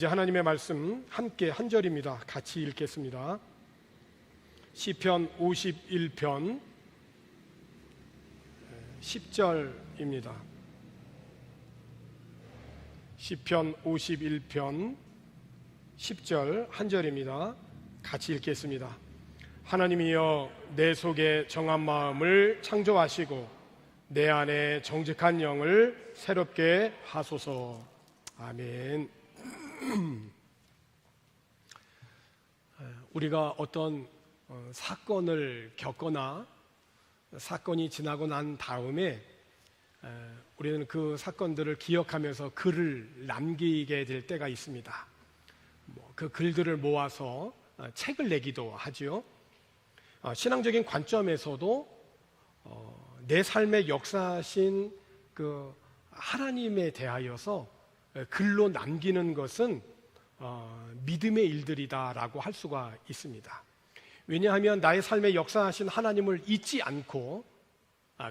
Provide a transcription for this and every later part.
이제 하나님의 말씀 함께 한 절입니다. 같이 읽겠습니다. 시편 51편 10절입니다. 시편 51편 10절 한 절입니다. 같이 읽겠습니다. 하나님이여 내 속에 정한 마음을 창조하시고 내 안에 정직한 영을 새롭게 하소서. 아멘. 우리가 어떤 사건을 겪거나 사건이 지나고 난 다음에 우리는 그 사건들을 기억하면서 글을 남기게 될 때가 있습니다. 그 글들을 모아서 책을 내기도 하지요. 신앙적인 관점에서도 내 삶의 역사하신 그 하나님에 대하여서 글로 남기는 것은 믿음의 일들이다라고 할 수가 있습니다. 왜냐하면 나의 삶의 역사하신 하나님을 잊지 않고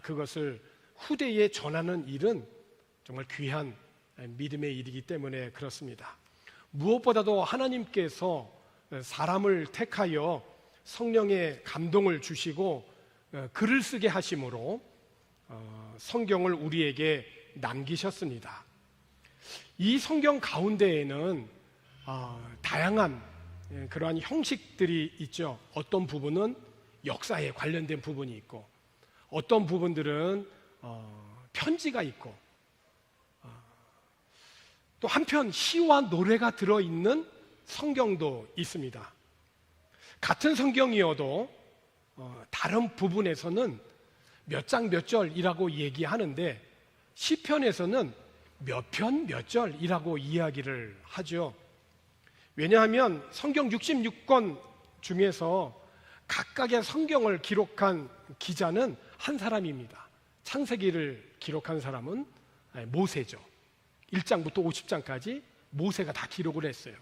그것을 후대에 전하는 일은 정말 귀한 믿음의 일이기 때문에 그렇습니다. 무엇보다도 하나님께서 사람을 택하여 성령의 감동을 주시고 글을 쓰게 하심으로 성경을 우리에게 남기셨습니다. 이 성경 가운데에는 다양한 그러한 형식들이 있죠. 어떤 부분은 역사에 관련된 부분이 있고 어떤 부분들은 편지가 있고 또 한편 시와 노래가 들어있는 성경도 있습니다. 같은 성경이어도 다른 부분에서는 몇 장 몇 절이라고 얘기하는데 시편에서는 몇 편 몇 절이라고 이야기를 하죠. 왜냐하면 성경 66권 중에서 각각의 성경을 기록한 기자는 한 사람입니다. 창세기를 기록한 사람은 모세죠. 1장부터 50장까지 모세가 다 기록을 했어요.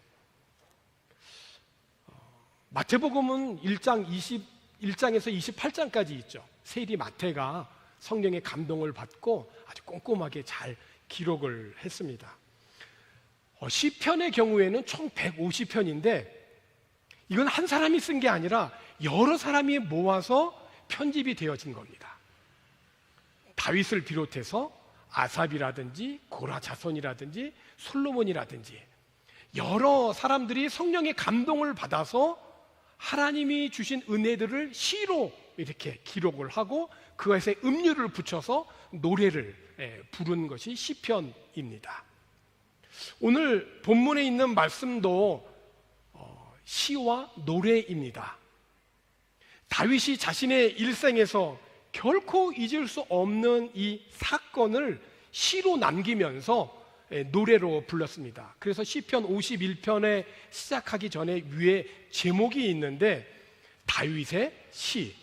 마태복음은 1장에서 28장까지 있죠. 세리 마태가 성령의 감동을 받고 아주 꼼꼼하게 잘 기록을 했습니다. 시편의 경우에는 총 150편인데 이건 한 사람이 쓴 게 아니라 여러 사람이 모아서 편집이 되어진 겁니다. 다윗을 비롯해서 아삽이라든지 고라 자손이라든지 솔로몬이라든지 여러 사람들이 성령의 감동을 받아서 하나님이 주신 은혜들을 시로 이렇게 기록을 하고 그것에 음료를 붙여서 노래를 부른 것이 시편입니다. 오늘 본문에 있는 말씀도 시와 노래입니다. 다윗이 자신의 일생에서 결코 잊을 수 없는 이 사건을 시로 남기면서 노래로 불렀습니다. 그래서 시편 51편에 시작하기 전에 위에 제목이 있는데 다윗의 시,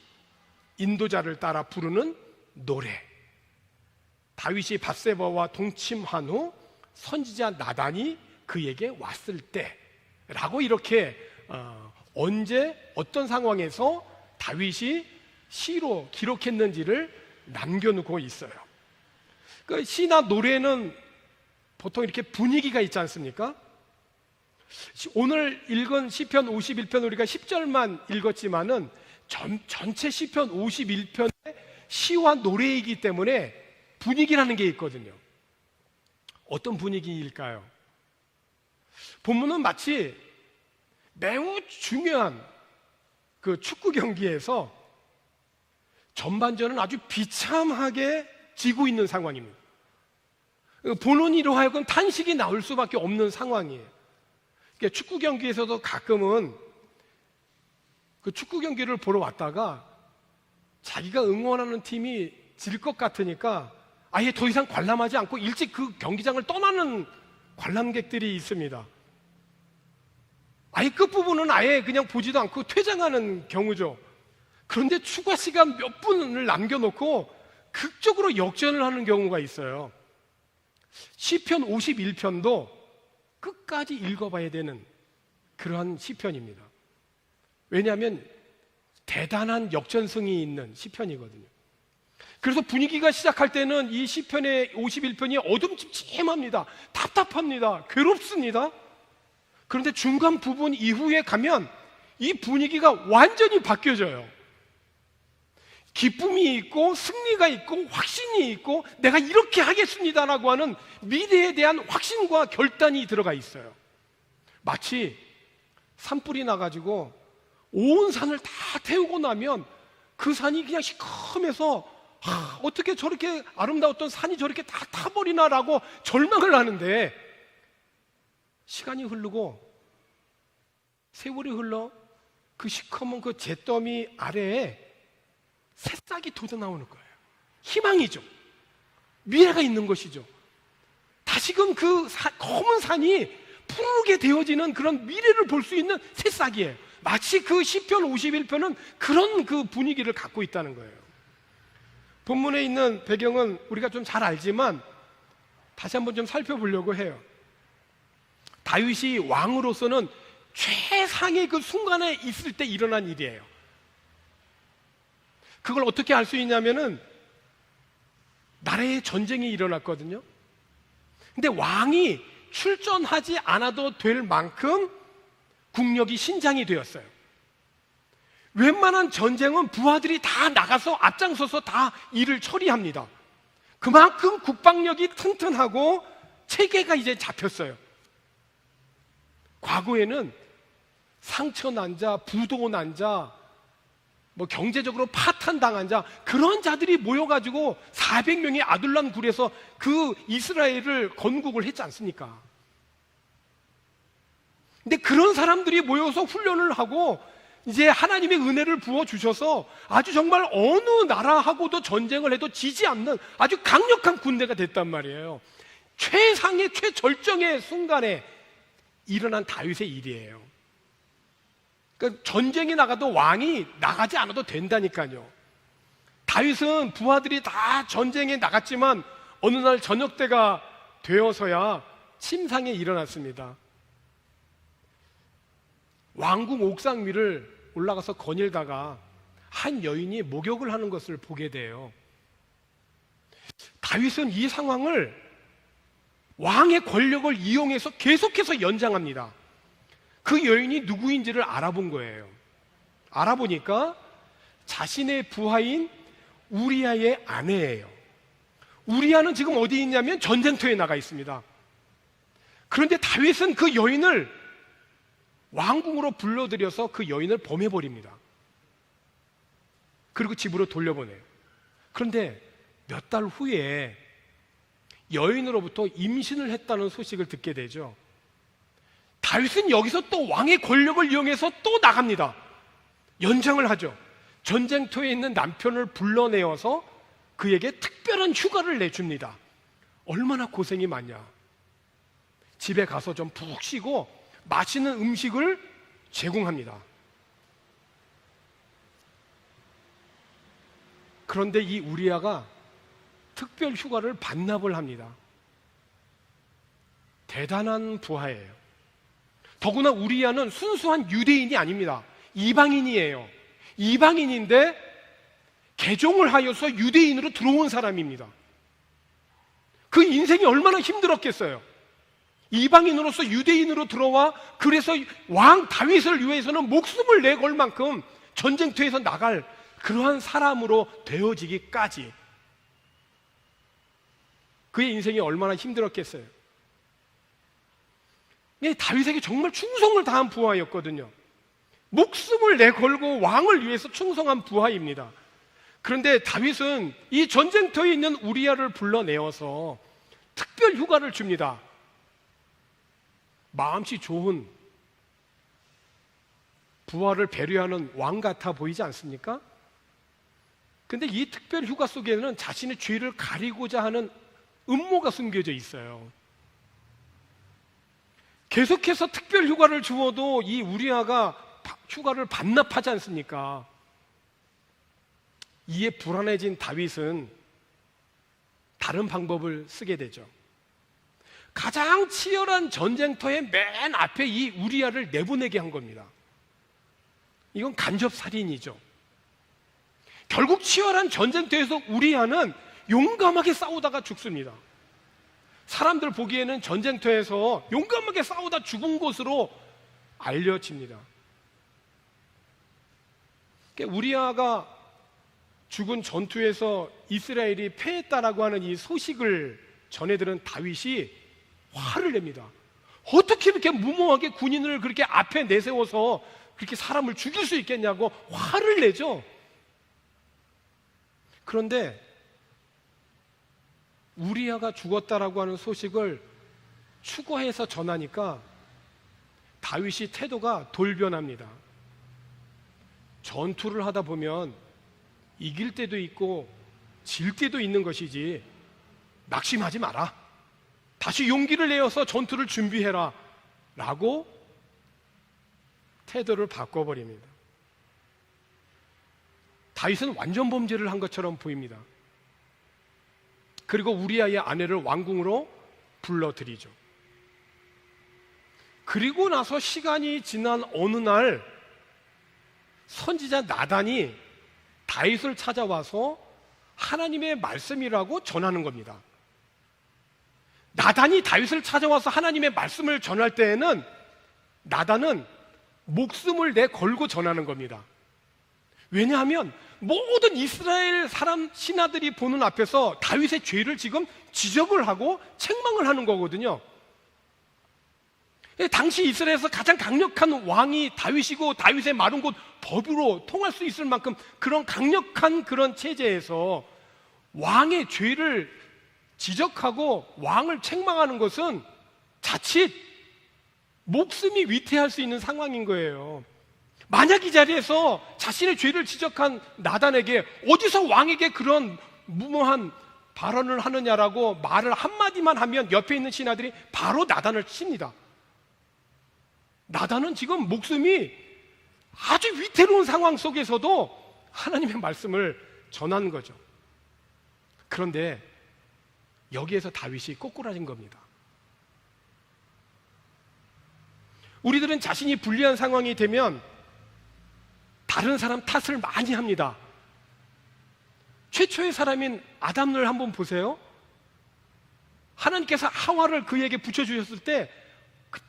인도자를 따라 부르는 노래. 다윗이 밧세바와 동침한 후 선지자 나단이 그에게 왔을 때라고 이렇게 언제 어떤 상황에서 다윗이 시로 기록했는지를 남겨놓고 있어요. 그 시나 노래는 보통 이렇게 분위기가 있지 않습니까? 오늘 읽은 시편 51편 우리가 10절만 읽었지만은 전체 시편 51편의 시와 노래이기 때문에 분위기라는 게 있거든요. 어떤 분위기일까요? 본문은 마치 매우 중요한 그 축구 경기에서 전반전은 아주 비참하게 지고 있는 상황입니다. 본원이로 하여금 탄식이 나올 수밖에 없는 상황이에요. 그러니까 축구 경기에서도 가끔은 그 축구 경기를 보러 왔다가 자기가 응원하는 팀이 질 것 같으니까 아예 더 이상 관람하지 않고 일찍 그 경기장을 떠나는 관람객들이 있습니다. 아예 끝부분은 아예 그냥 보지도 않고 퇴장하는 경우죠. 그런데 추가 시간 몇 분을 남겨놓고 극적으로 역전을 하는 경우가 있어요. 시편 51편도 끝까지 읽어봐야 되는 그러한 시편입니다. 왜냐하면 대단한 역전승이 있는 시편이거든요. 그래서 분위기가 시작할 때는 이 시편의 51편이 어둠침침합니다. 답답합니다. 괴롭습니다. 그런데 중간 부분 이후에 가면 이 분위기가 완전히 바뀌어져요. 기쁨이 있고 승리가 있고 확신이 있고 내가 이렇게 하겠습니다라고 하는 미래에 대한 확신과 결단이 들어가 있어요. 마치 산불이 나가지고 온 산을 다 태우고 나면 그 산이 그냥 시커매서 어떻게 저렇게 아름다웠던 산이 저렇게 다 타버리나라고 절망을 하는데, 시간이 흐르고 세월이 흘러 그 시커먼 그 잿더미 아래에 새싹이 돋아나오는 거예요. 희망이죠. 미래가 있는 것이죠. 다시금 그 검은 산이 푸르게 되어지는 그런 미래를 볼 수 있는 새싹이에요. 마치 그 시편 51편은 그런 그 분위기를 갖고 있다는 거예요. 본문에 있는 배경은 우리가 좀 잘 알지만 다시 한번 좀 살펴보려고 해요. 다윗이 왕으로서는 최상의 그 순간에 있을 때 일어난 일이에요. 그걸 어떻게 알 수 있냐면은 나라에 전쟁이 일어났거든요. 근데 왕이 출전하지 않아도 될 만큼 국력이 신장이 되었어요. 웬만한 전쟁은 부하들이 다 나가서 앞장서서 다 일을 처리합니다. 그만큼 국방력이 튼튼하고 체계가 이제 잡혔어요. 과거에는 상처 난 자, 부도 난 자, 경제적으로 파탄당한 자, 그런 자들이 모여가지고 400명의 아둘람 굴에서 그 이스라엘을 건국을 했지 않습니까? 근데 그런 사람들이 모여서 훈련을 하고 이제 하나님의 은혜를 부어주셔서 아주 정말 어느 나라하고도 전쟁을 해도 지지 않는 아주 강력한 군대가 됐단 말이에요. 최상의 최절정의 순간에 일어난 다윗의 일이에요. 그러니까 전쟁에 나가도 왕이 나가지 않아도 된다니까요. 다윗은 부하들이 다 전쟁에 나갔지만 어느 날 저녁 때가 되어서야 침상에 일어났습니다. 왕궁 옥상 위를 올라가서 거닐다가 한 여인이 목욕을 하는 것을 보게 돼요. 다윗은 이 상황을 왕의 권력을 이용해서 계속해서 연장합니다. 그 여인이 누구인지를 알아본 거예요. 알아보니까 자신의 부하인 우리아의 아내예요. 우리아는 지금 어디 있냐면 전쟁터에 나가 있습니다. 그런데 다윗은 그 여인을 왕궁으로 불러들여서 그 여인을 범해버립니다. 그리고 집으로 돌려보내요. 그런데 몇 달 후에 여인으로부터 임신을 했다는 소식을 듣게 되죠. 다윗은 여기서 또 왕의 권력을 이용해서 또 나갑니다. 연장을 하죠. 전쟁터에 있는 남편을 불러내어서 그에게 특별한 휴가를 내줍니다. 얼마나 고생이 많냐. 집에 가서 좀 푹 쉬고 맛있는 음식을 제공합니다. 그런데 이 우리아가 특별 휴가를 반납을 합니다. 대단한 부하예요. 더구나 우리아는 순수한 유대인이 아닙니다. 이방인이에요. 이방인인데 개종을 하여서 유대인으로 들어온 사람입니다. 그 인생이 얼마나 힘들었겠어요. 이방인으로서 유대인으로 들어와 그래서 왕 다윗을 위해서는 목숨을 내걸 만큼 전쟁터에서 나갈 그러한 사람으로 되어지기까지 그의 인생이 얼마나 힘들었겠어요. 다윗에게 정말 충성을 다한 부하였거든요. 목숨을 내걸고 왕을 위해서 충성한 부하입니다. 그런데 다윗은 이 전쟁터에 있는 우리아를 불러내어서 특별 휴가를 줍니다. 마음씨 좋은 부하를 배려하는 왕 같아 보이지 않습니까? 근데 이 특별 휴가 속에는 자신의 죄를 가리고자 하는 음모가 숨겨져 있어요. 계속해서 특별 휴가를 주어도 이 우리아가 휴가를 반납하지 않습니까? 이에 불안해진 다윗은 다른 방법을 쓰게 되죠. 가장 치열한 전쟁터의 맨 앞에 이 우리아를 내보내게 한 겁니다. 이건 간접살인이죠. 결국 치열한 전쟁터에서 우리아는 용감하게 싸우다가 죽습니다. 사람들 보기에는 전쟁터에서 용감하게 싸우다 죽은 것으로 알려집니다. 우리아가 죽은 전투에서 이스라엘이 패했다라고 하는 이 소식을 전해 들은 다윗이 화를 냅니다. 어떻게 이렇게 무모하게 군인을 그렇게 앞에 내세워서 그렇게 사람을 죽일 수 있겠냐고 화를 내죠. 그런데 우리아가 죽었다라고 하는 소식을 추가해서 전하니까 다윗이 태도가 돌변합니다. 전투를 하다 보면 이길 때도 있고 질 때도 있는 것이지 낙심하지 마라. 다시 용기를 내어서 전투를 준비해라 라고 태도를 바꿔버립니다. 다윗은 완전 범죄를 한 것처럼 보입니다. 그리고 우리아의 아내를 왕궁으로 불러들이죠. 그리고 나서 시간이 지난 어느 날 선지자 나단이 다윗을 찾아와서 하나님의 말씀이라고 전하는 겁니다. 나단이 다윗을 찾아와서 하나님의 말씀을 전할 때에는 나단은 목숨을 내걸고 전하는 겁니다. 왜냐하면 모든 이스라엘 사람 신하들이 보는 앞에서 다윗의 죄를 지금 지적을 하고 책망을 하는 거거든요. 당시 이스라엘에서 가장 강력한 왕이 다윗이고 다윗의 말은 곧 법으로 통할 수 있을 만큼 그런 강력한 그런 체제에서 왕의 죄를 지적하고 왕을 책망하는 것은 자칫 목숨이 위태할 수 있는 상황인 거예요. 만약 이 자리에서 자신의 죄를 지적한 나단에게 어디서 왕에게 그런 무모한 발언을 하느냐라고 말을 한마디만 하면 옆에 있는 신하들이 바로 나단을 칩니다. 나단은 지금 목숨이 아주 위태로운 상황 속에서도 하나님의 말씀을 전하는 거죠. 그런데 여기에서 다윗이 꼬꾸라진 겁니다. 우리들은 자신이 불리한 상황이 되면 다른 사람 탓을 많이 합니다. 최초의 사람인 아담을 한번 보세요. 하나님께서 하와를 그에게 붙여주셨을 때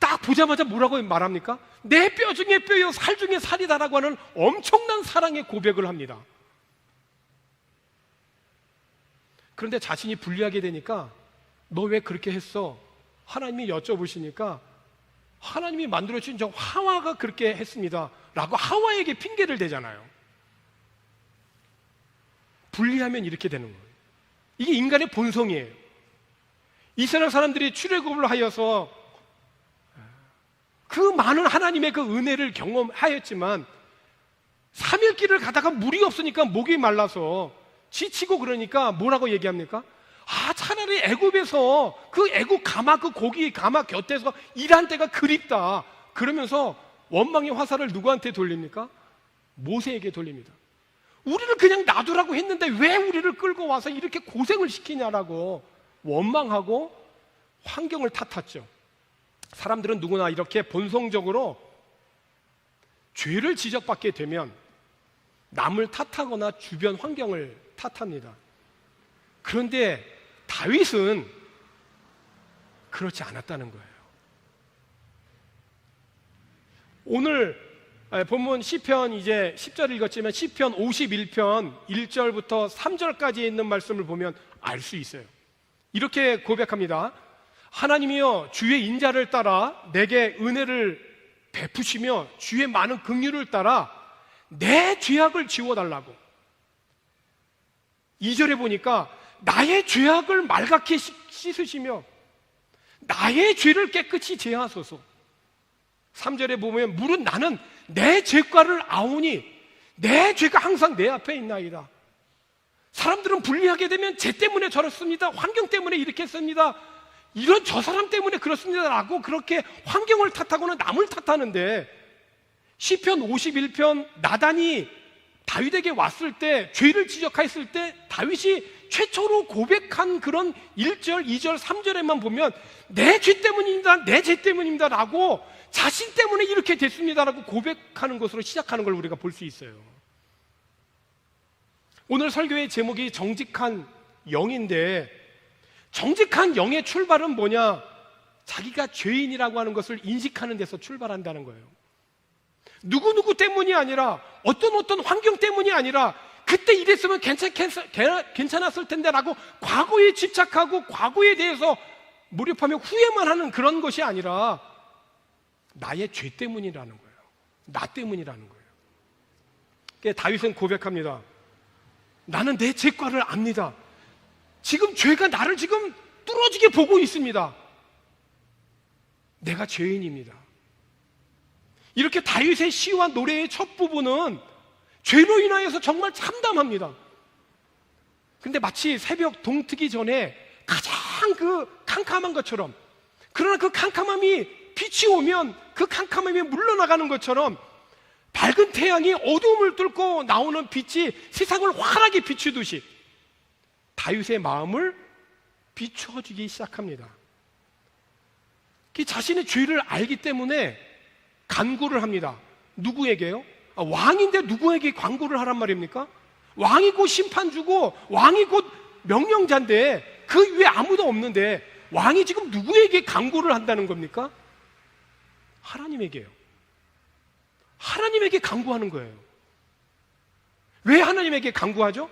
딱 보자마자 뭐라고 말합니까? 내 뼈 중에 뼈요 살 중에 살이다라고 하는 엄청난 사랑의 고백을 합니다. 그런데 자신이 불리하게 되니까 너 왜 그렇게 했어? 하나님이 여쭤보시니까 하나님이 만들어주신 저 하와가 그렇게 했습니다 라고 하와에게 핑계를 대잖아요. 불리하면 이렇게 되는 거예요. 이게 인간의 본성이에요. 이스라엘 사람들이 출애굽을 하여서 그 많은 하나님의 그 은혜를 경험하였지만 3일 길을 가다가 물이 없으니까 목이 말라서 지치고 그러니까 뭐라고 얘기합니까? 차라리 애굽에서 그 애굽 가마 그 고기 가마 곁에서 일한 때가 그립다. 그러면서 원망의 화살을 누구한테 돌립니까? 모세에게 돌립니다. 우리를 그냥 놔두라고 했는데 왜 우리를 끌고 와서 이렇게 고생을 시키냐라고 원망하고 환경을 탓했죠. 사람들은 누구나 이렇게 본성적으로 죄를 지적받게 되면 남을 탓하거나 주변 환경을 탓합니다. 그런데 다윗은 그렇지 않았다는 거예요. 오늘 본문 시편 이제 10절 읽었지만 시편 51편 1절부터 3절까지 있는 말씀을 보면 알 수 있어요. 이렇게 고백합니다. 하나님이여 주의 인자를 따라 내게 은혜를 베푸시며 주의 많은 긍휼을 따라 내 죄악을 지워달라고. 2절에 보니까 나의 죄악을 말갛게 씻으시며 나의 죄를 깨끗이 제하소서. 3절에 보면 무릇 나는 내 죄과를 아오니 내 죄가 항상 내 앞에 있나이다. 사람들은 불리하게 되면 죄 때문에 저렇습니다, 환경 때문에 이렇게 했습니다, 이런 저 사람 때문에 그렇습니다 라고 그렇게 환경을 탓하거나 남을 탓하는데, 시편 51편 나단이 다윗에게 왔을 때 죄를 지적했을 때 다윗이 최초로 고백한 그런 1절, 2절, 3절에만 보면 내 죄 때문입니다, 내 죄 때문입니다 라고 자신 때문에 이렇게 됐습니다 라고 고백하는 것으로 시작하는 걸 우리가 볼 수 있어요. 오늘 설교의 제목이 정직한 영인데, 정직한 영의 출발은 뭐냐? 자기가 죄인이라고 하는 것을 인식하는 데서 출발한다는 거예요. 누구누구 때문이 아니라 어떤 환경 때문이 아니라 그때 이랬으면 괜찮았을 텐데 라고 과거에 집착하고 과거에 대해서 몰입하며 후회만 하는 그런 것이 아니라 나의 죄 때문이라는 거예요. 나 때문이라는 거예요. 그러니까 다윗은 고백합니다. 나는 내 죄과를 압니다. 지금 죄가 나를 지금 뚫어지게 보고 있습니다. 내가 죄인입니다. 이렇게 다윗의 시와 노래의 첫 부분은 죄로 인하여서 정말 참담합니다. 근데 마치 새벽 동트기 전에 가장 그 캄캄한 것처럼, 그러나 그 캄캄함이 빛이 오면 그 캄캄함이 물러나가는 것처럼 밝은 태양이 어두움을 뚫고 나오는 빛이 세상을 환하게 비추듯이 다윗의 마음을 비춰주기 시작합니다. 자신의 죄를 알기 때문에 간구를 합니다. 누구에게요? 왕인데 누구에게 간구를 하란 말입니까? 왕이 곧 심판주고 왕이 곧 명령자인데 그 위에 아무도 없는데 왕이 지금 누구에게 간구를 한다는 겁니까? 하나님에게요. 하나님에게 간구하는 거예요. 왜 하나님에게 간구하죠?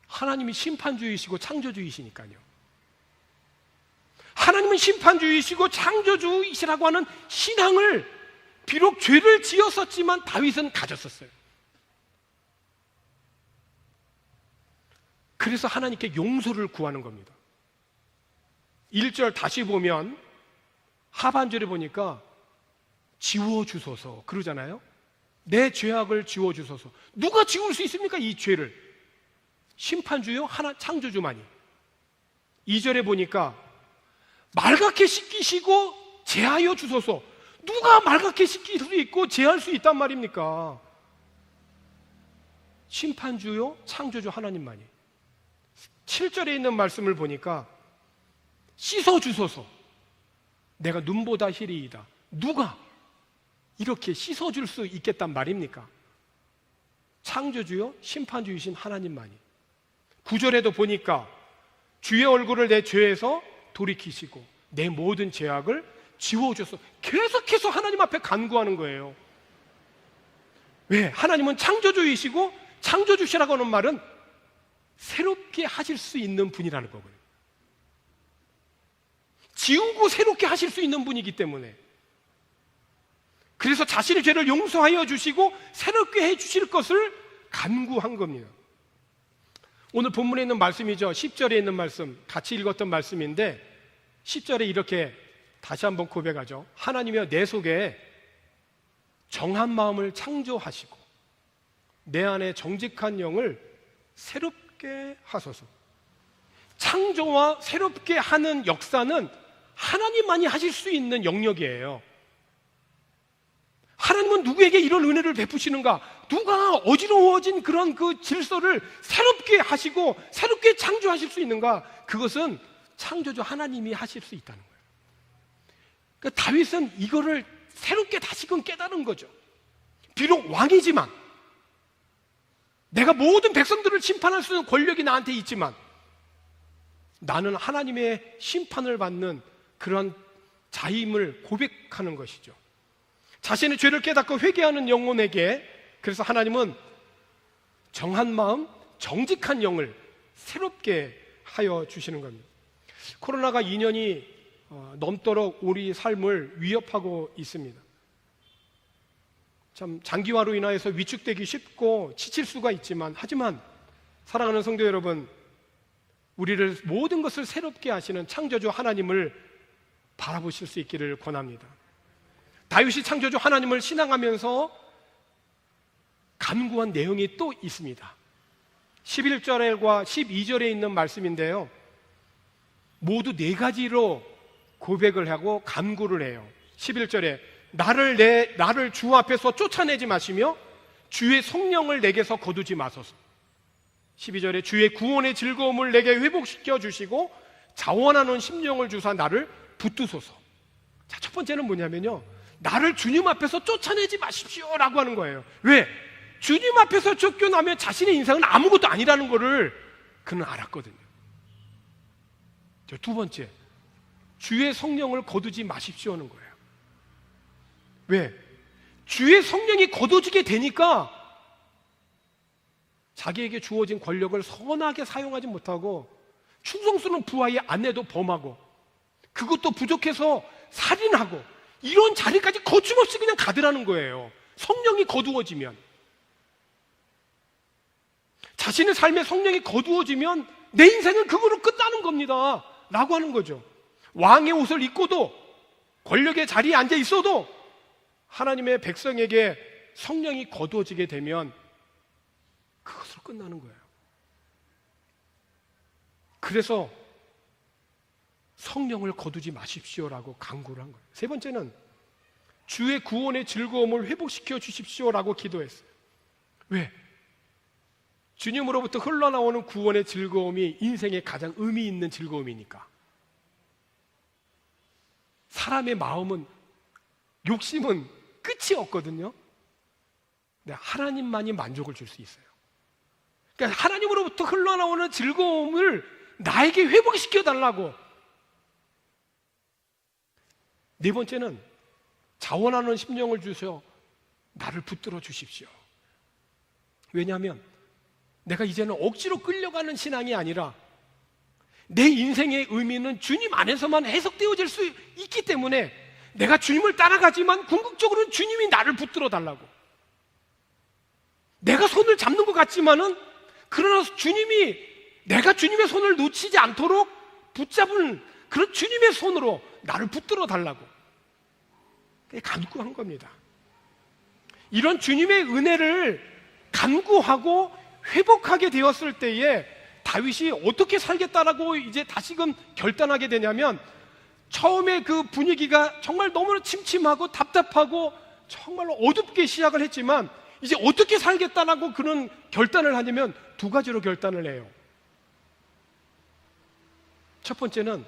하나님이 심판주이시고 창조주이시니까요. 하나님은 심판주이시고 창조주이시라고 하는 신앙을 비록 죄를 지었었지만 다윗은 가졌었어요. 그래서 하나님께 용서를 구하는 겁니다. 1절 다시 보면 하반절에 보니까 지워주소서 그러잖아요. 내 죄악을 지워주소서. 누가 지울 수 있습니까? 이 죄를. 심판주요? 하나 창조주만이. 2절에 보니까 맑게 씻기시고 제하여 주소서. 누가 맑게 씻길 수 있고 제할 수 있단 말입니까? 심판주요? 창조주 하나님만이. 7절에 있는 말씀을 보니까 씻어주소서. 내가 눈보다 희리이다. 누가 이렇게 씻어줄 수 있겠단 말입니까? 창조주요? 심판주이신 하나님만이. 9절에도 보니까 주의 얼굴을 내 죄에서 돌이키시고 내 모든 죄악을 지워줘서 계속해서 하나님 앞에 간구하는 거예요. 왜? 하나님은 창조주이시고 창조주시라고 하는 말은 새롭게 하실 수 있는 분이라는 거고요. 지우고 새롭게 하실 수 있는 분이기 때문에 그래서 자신의 죄를 용서하여 주시고 새롭게 해 주실 것을 간구한 겁니다. 오늘 본문에 있는 말씀이죠. 10절에 있는 말씀 같이 읽었던 말씀인데 10절에 이렇게 다시 한번 고백하죠. 하나님이여 내 속에 정한 마음을 창조하시고 내 안에 정직한 영을 새롭게 하소서. 창조와 새롭게 하는 역사는 하나님만이 하실 수 있는 영역이에요. 하나님은 누구에게 이런 은혜를 베푸시는가? 누가 어지러워진 그런 그 질서를 새롭게 하시고 새롭게 창조하실 수 있는가? 그것은 창조주 하나님이 하실 수 있다는 거예요. 그러니까 다윗은 이거를 새롭게 다시금 깨달은 거죠. 비록 왕이지만 내가 모든 백성들을 심판할 수 있는 권력이 나한테 있지만 나는 하나님의 심판을 받는 그런 자임을 고백하는 것이죠. 자신의 죄를 깨닫고 회개하는 영혼에게 그래서 하나님은 정한 마음, 정직한 영을 새롭게 하여 주시는 겁니다. 코로나가 2년이 넘도록 우리 삶을 위협하고 있습니다. 참 장기화로 인하여서 위축되기 쉽고 지칠 수가 있지만 하지만 사랑하는 성도 여러분, 우리를 모든 것을 새롭게 하시는 창조주 하나님을 바라보실 수 있기를 권합니다. 다윗이 창조주 하나님을 신앙하면서 간구한 내용이 또 있습니다. 11절과 12절에 있는 말씀인데요, 모두 4가지로 고백을 하고 간구를 해요. 11절에 나를 주 앞에서 쫓아내지 마시며 주의 성령을 내게서 거두지 마소서. 12절에 주의 구원의 즐거움을 내게 회복시켜 주시고 자원하는 심령을 주사 나를 붙드소서. 자, 첫 번째는 뭐냐면요, 나를 주님 앞에서 쫓아내지 마십시오 라고 하는 거예요. 왜? 주님 앞에서 쫓겨나면 자신의 인생은 아무것도 아니라는 것을 그는 알았거든요. 두 번째, 주의 성령을 거두지 마십시오는 거예요. 왜? 주의 성령이 거두지게 되니까 자기에게 주어진 권력을 선하게 사용하지 못하고 충성스러운 부하의 아내도 범하고 그것도 부족해서 살인하고 이런 자리까지 거침없이 그냥 가더라는 거예요. 성령이 거두어지면, 자신의 삶에 성령이 거두어지면 내 인생은 그거로 끝나는 겁니다 라고 하는 거죠. 왕의 옷을 입고도 권력의 자리에 앉아 있어도 하나님의 백성에게 성령이 거두어지게 되면 그것으로 끝나는 거예요. 그래서 성령을 거두지 마십시오라고 강구를 한 거예요. 세 번째는 주의 구원의 즐거움을 회복시켜 주십시오라고 기도했어요. 왜? 주님으로부터 흘러나오는 구원의 즐거움이 인생의 가장 의미 있는 즐거움이니까. 사람의 마음은, 욕심은 끝이 없거든요. 근데 하나님만이 만족을 줄 수 있어요. 그러니까 하나님으로부터 흘러나오는 즐거움을 나에게 회복시켜 달라고. 네 번째는 자원하는 심령을 주셔 나를 붙들어 주십시오. 왜냐하면 내가 이제는 억지로 끌려가는 신앙이 아니라 내 인생의 의미는 주님 안에서만 해석되어질 수 있기 때문에 내가 주님을 따라가지만 궁극적으로는 주님이 나를 붙들어 달라고. 내가 손을 잡는 것 같지만은 그러나 내가 주님의 손을 놓치지 않도록 붙잡은 그런 주님의 손으로 나를 붙들어 달라고 간구한 겁니다. 이런 주님의 은혜를 간구하고 회복하게 되었을 때에 다윗이 어떻게 살겠다라고 이제 다시금 결단하게 되냐면, 처음에 그 분위기가 정말 너무나 침침하고 답답하고 정말로 어둡게 시작을 했지만 이제 어떻게 살겠다라고 그런 결단을 하냐면 두 가지로 결단을 해요. 첫 번째는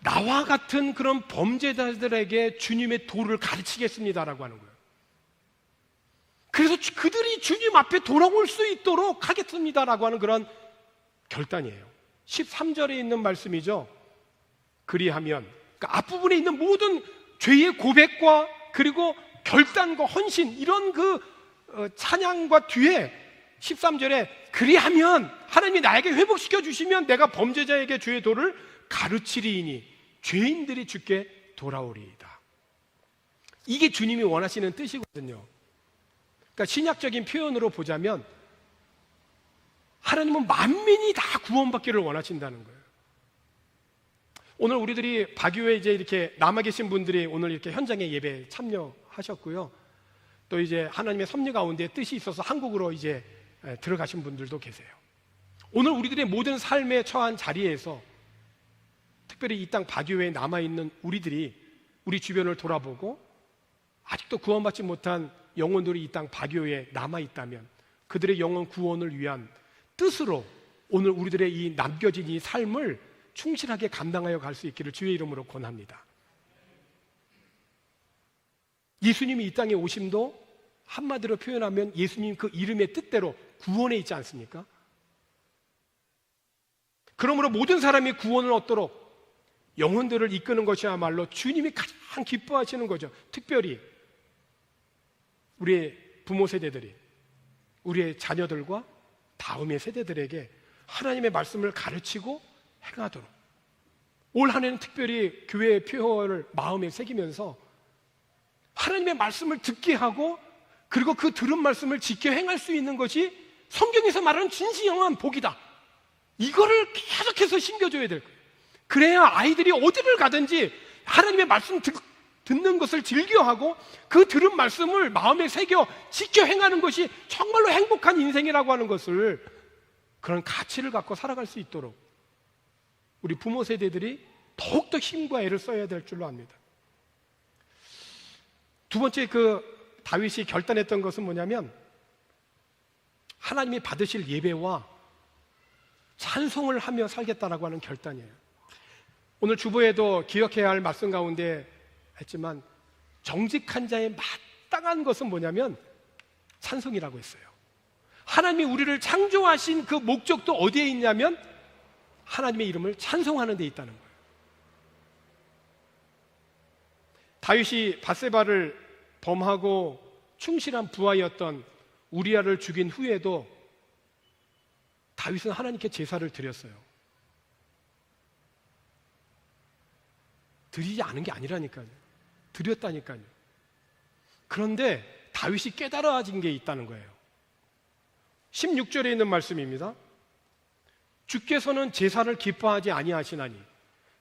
나와 같은 그런 범죄자들에게 주님의 도를 가르치겠습니다라고 하는 거예요. 그래서 그들이 주님 앞에 돌아올 수 있도록 하겠습니다라고 하는 그런 결단이에요. 13절에 있는 말씀이죠. 그리하면, 그러니까 앞부분에 있는 모든 죄의 고백과 그리고 결단과 헌신, 이런 찬양과 뒤에 13절에 그리하면 하나님이 나에게 회복시켜 주시면 내가 범죄자에게 죄의 도를 가르치리이니 죄인들이 주께 돌아오리이다. 이게 주님이 원하시는 뜻이거든요. 그러니까 신약적인 표현으로 보자면 하나님은 만민이 다 구원받기를 원하신다는 거예요. 오늘 우리들이 박유에 이제 이렇게 남아 계신 분들이 오늘 이렇게 현장에 예배에 참여하셨고요. 또 이제 하나님의 섭리 가운데 뜻이 있어서 한국으로 이제 들어가신 분들도 계세요. 오늘 우리들의 모든 삶에 처한 자리에서 특별히 이 땅 박유에 남아있는 우리들이 우리 주변을 돌아보고 아직도 구원받지 못한 영혼들이 이 땅 박유에 남아있다면 그들의 영혼 구원을 위한 뜻으로 오늘 우리들의 이 남겨진 이 삶을 충실하게 감당하여 갈 수 있기를 주의 이름으로 권합니다. 예수님이 이 땅에 오심도 한마디로 표현하면 예수님 그 이름의 뜻대로 구원에 있지 않습니까? 그러므로 모든 사람이 구원을 얻도록 영혼들을 이끄는 것이야말로 주님이 가장 기뻐하시는 거죠. 특별히 우리의 부모 세대들이 우리의 자녀들과 다음의 세대들에게 하나님의 말씀을 가르치고 행하도록, 올 한 해는 특별히 교회의 표어를 마음에 새기면서 하나님의 말씀을 듣게 하고 그리고 그 들은 말씀을 지켜 행할 수 있는 것이 성경에서 말하는 진정한 복이다. 이거를 계속해서 심겨줘야 될 거예요. 그래야 아이들이 어디를 가든지 하나님의 말씀 듣는 것을 즐겨하고 그 들은 말씀을 마음에 새겨 지켜 행하는 것이 정말로 행복한 인생이라고 하는 것을, 그런 가치를 갖고 살아갈 수 있도록 우리 부모 세대들이 더욱더 힘과 애를 써야 될 줄로 압니다. 두 번째 다윗이 결단했던 것은 뭐냐면 하나님이 받으실 예배와 찬송을 하며 살겠다라고 하는 결단이에요. 오늘 주보에도 기억해야 할 말씀 가운데 했지만 정직한 자의 마땅한 것은 뭐냐면 찬송이라고 했어요. 하나님이 우리를 창조하신 그 목적도 어디에 있냐면 하나님의 이름을 찬송하는 데 있다는 거예요. 다윗이 밧세바를 범하고 충실한 부하였던 우리아를 죽인 후에도 다윗은 하나님께 제사를 드렸어요. 드리지 않은 게 아니라니까요. 드렸다니까요. 그런데 다윗이 깨달아진 게 있다는 거예요. 16절에 있는 말씀입니다. 주께서는 제사를 기뻐하지 아니하시나니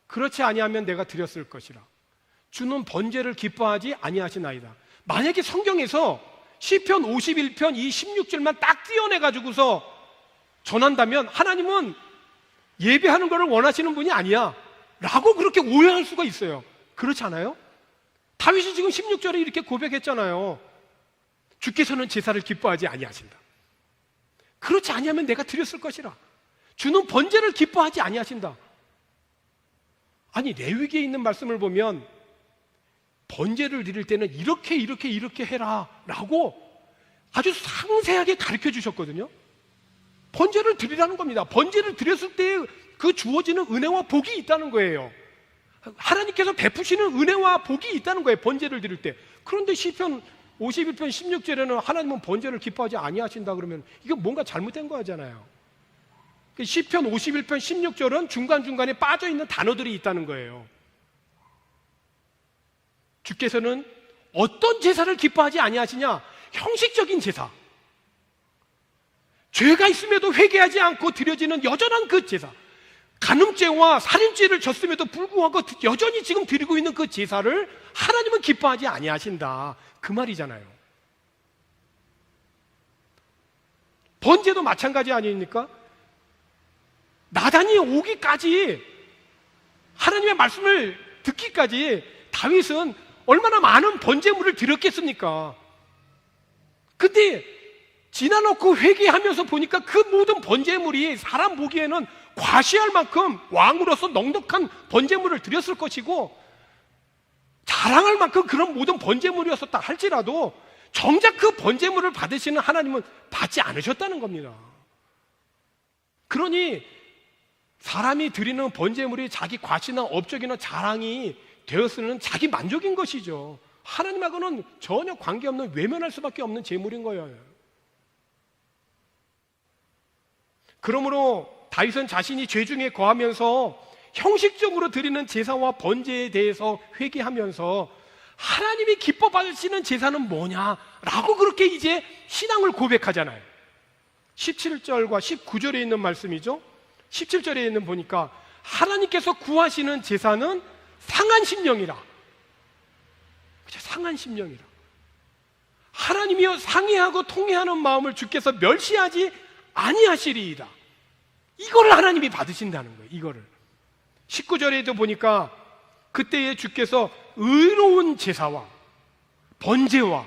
그렇지 아니하면 내가 드렸을 것이라. 주는 번제를 기뻐하지 아니하시나이다. 만약에 성경에서 시편 51편 이 16절만 딱 띄어내가지고서 전한다면 하나님은 예배하는 것을 원하시는 분이 아니야 라고 그렇게 오해할 수가 있어요. 그렇지 않아요? 다윗이 지금 16절에 이렇게 고백했잖아요. 주께서는 제사를 기뻐하지 아니하신다. 그렇지 아니하면 내가 드렸을 것이라. 주는 번제를 기뻐하지 아니하신다. 아니, 레위기에 있는 말씀을 보면 번제를 드릴 때는 이렇게 해라 라고 아주 상세하게 가르쳐 주셨거든요. 번제를 드리라는 겁니다. 번제를 드렸을 때 그 주어지는 은혜와 복이 있다는 거예요. 하나님께서 베푸시는 은혜와 복이 있다는 거예요. 번제를 드릴 때. 그런데 시편 51편 16절에는 하나님은 번제를 기뻐하지 아니하신다 그러면 이거 뭔가 잘못된 거잖아요. 시편 51편 16절은 중간중간에 빠져있는 단어들이 있다는 거예요. 주께서는 어떤 제사를 기뻐하지 아니하시냐? 형식적인 제사. 죄가 있음에도 회개하지 않고 드려지는 여전한 그 제사. 간음죄와 살인죄를 졌음에도 불구하고 여전히 지금 드리고 있는 그 제사를 하나님은 기뻐하지 아니하신다. 그 말이잖아요. 번제도 마찬가지 아닙니까? 나단이 오기까지, 하나님의 말씀을 듣기까지 다윗은 얼마나 많은 번제물을 드렸겠습니까? 근데 지나놓고 회개하면서 보니까 그 모든 번제물이 사람 보기에는 과시할 만큼 왕으로서 넉넉한 번제물을 드렸을 것이고 자랑할 만큼 그런 모든 번제물이었었다 할지라도 정작 그 번제물을 받으시는 하나님은 받지 않으셨다는 겁니다. 그러니 사람이 드리는 번제물이 자기 과시나 업적이나 자랑이 되었으면 자기 만족인 것이죠. 하나님하고는 전혀 관계없는, 외면할 수밖에 없는 제물인 거예요. 그러므로 다윗은 자신이 죄 중에 거하면서 형식적으로 드리는 제사와 번제에 대해서 회개하면서 하나님이 기뻐 받으시는 제사는 뭐냐라고 그렇게 이제 신앙을 고백하잖아요. 17절과 19절에 있는 말씀이죠. 17절에 있는 보니까 하나님께서 구하시는 제사는 상한 심령이라. 상한 심령이라. 하나님이여 상해하고 통회하는 마음을 주께서 멸시하지 아니하시리이다. 이거를 하나님이 받으신다는 거예요. 이거를 19절에도 보니까 그때에 주께서 의로운 제사와 번제와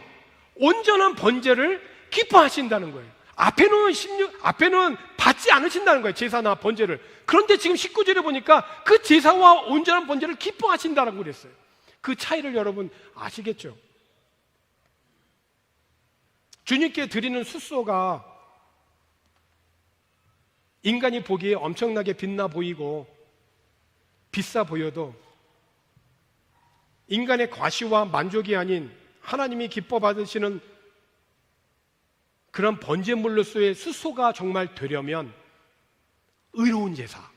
온전한 번제를 기뻐하신다는 거예요. 앞에는 받지 않으신다는 거예요. 제사나 번제를. 그런데 지금 19절에 보니까 그 제사와 온전한 번제를 기뻐하신다고 그랬어요. 그 차이를 여러분 아시겠죠? 주님께 드리는 숫소가 인간이 보기에 엄청나게 빛나 보이고 비싸 보여도 인간의 과시와 만족이 아닌 하나님이 기뻐 받으시는 그런 번제물로서의 숫소가 정말 되려면 의로운 제사,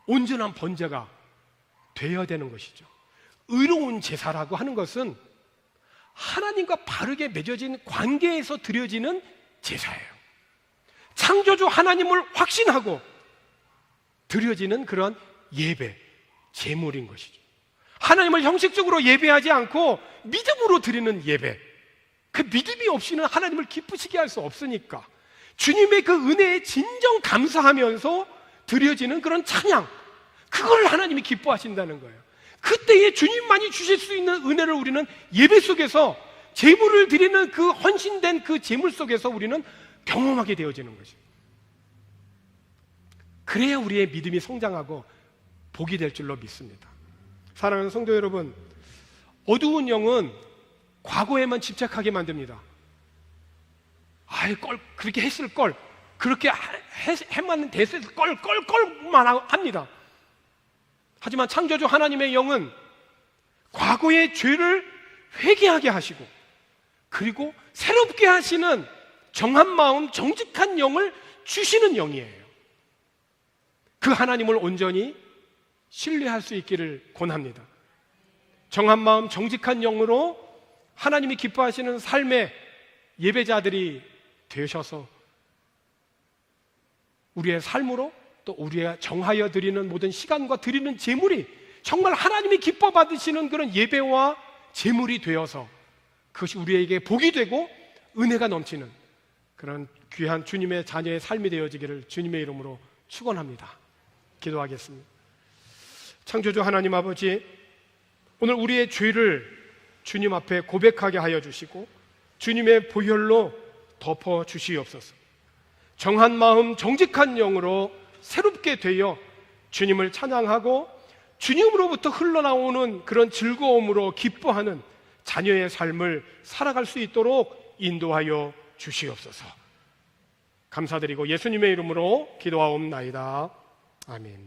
온전한 번제가 되어야 되는 것이죠. 의로운 제사라고 하는 것은 하나님과 바르게 맺어진 관계에서 드려지는 제사예요. 창조주 하나님을 확신하고 드려지는 그런 예배, 제물인 것이죠. 하나님을 형식적으로 예배하지 않고 믿음으로 드리는 예배, 그 믿음이 없이는 하나님을 기쁘시게 할 수 없으니까 주님의 그 은혜에 진정 감사하면서 드려지는 그런 찬양, 그걸 하나님이 기뻐하신다는 거예요. 그때에 주님만이 주실 수 있는 은혜를 우리는 예배 속에서, 제물을 드리는 그 헌신된 그 제물 속에서 우리는 경험하게 되어지는 것이죠. 그래야 우리의 믿음이 성장하고 복이 될 줄로 믿습니다. 사랑하는 성도 여러분, 어두운 영은 과거에만 집착하게 만듭니다. 그렇게 했을 걸, 그렇게 해만 됐을 걸만 합니다. 하지만 창조주 하나님의 영은 과거의 죄를 회개하게 하시고 그리고 새롭게 하시는 정한 마음, 정직한 영을 주시는 영이에요. 그 하나님을 온전히 신뢰할 수 있기를 권합니다. 정한 마음, 정직한 영으로 하나님이 기뻐하시는 삶의 예배자들이 되셔서 우리의 삶으로 또 우리가 정하여 드리는 모든 시간과 드리는 제물이 정말 하나님이 기뻐 받으시는 그런 예배와 제물이 되어서 그것이 우리에게 복이 되고 은혜가 넘치는 그런 귀한 주님의 자녀의 삶이 되어지기를 주님의 이름으로 축원합니다. 기도하겠습니다. 창조주 하나님 아버지, 오늘 우리의 죄를 주님 앞에 고백하게 하여 주시고 주님의 보혈로 덮어 주시옵소서. 정한 마음, 정직한 영으로 새롭게 되어 주님을 찬양하고 주님으로부터 흘러나오는 그런 즐거움으로 기뻐하는 자녀의 삶을 살아갈 수 있도록 인도하여 주시옵소서. 감사드리고 예수님의 이름으로 기도하옵나이다. 아멘.